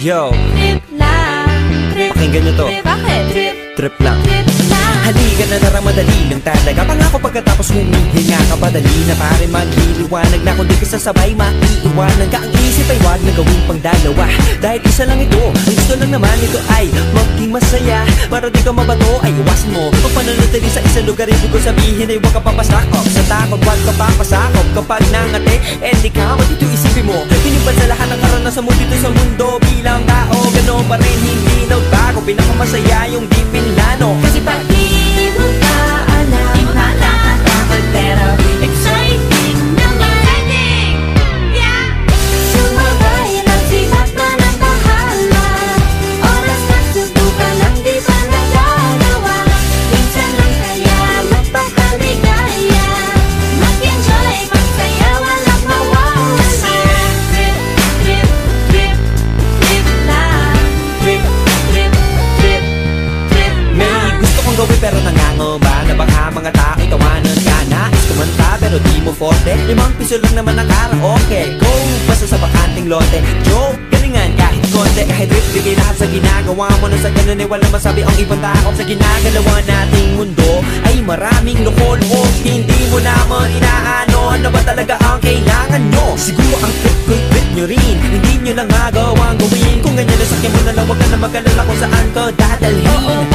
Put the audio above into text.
Yo, Trip lang, trip. pakinggan nyo to. Bakit? Trip, Trip lang. trip lang. Halika na narang madali lang talaga. Pangako pagkatapos humihinga ka pa, dali na pare magliliwanag na. Kung di ka sasabay, maiiwanan ka. Ang isip ay wag na gawin pang dalawa, dahil isa lang ito. Ang gusto lang naman ito ay maging masaya. Para di ka mabato ay iwasan mo pag pananatili sa isang lugar. Ibig ko sabihin ay huwag ka papasakop sa takot, wag ka papasakop. Kapag nangate, di ka matito isipin mo. Pinipad sa lahat ng karanasan mo dito sa mundo. Bilang tao, gano'n pa rin hindi nagbago. Pinakamasaya yung di pinlano. Kasi pag Di mo ka alam, nakakatakot pero exciting naman. Yeah! Sumabay lang sipat na ng bahala. Oras na subukan ang di pa nagagawa. Minsan lang kaya magpakaligaya. Mag-enjoy, magsaya, walang mawawala. Trip, trip, trip, trip lang. Trip, trip, trip, trip may lang. gusto kong gawin pero nangangamba na baka mga tao'y tawanan ka. Nais kumanta pero di mo forte. 5 piso lang naman ang karaoke. Go, basta sa bakanting lote. Joke, galingan kahit konti. Kahit rip, bigay lahat sa ginagawa mo. Na sa ganun ay walang masabi ang ibang tao. Sa ginagalawa nating mundo ay maraming loko-loko. Hindi mo naman inaano ano ba talaga ang kailangan nyo. Siguro ang trip ko'y trip nyo rin. Hindi nyo lang magawang gawin. Kung ganyan na sakyan mo na lang, wag ka na mag-alala kung saan ka dadalhin.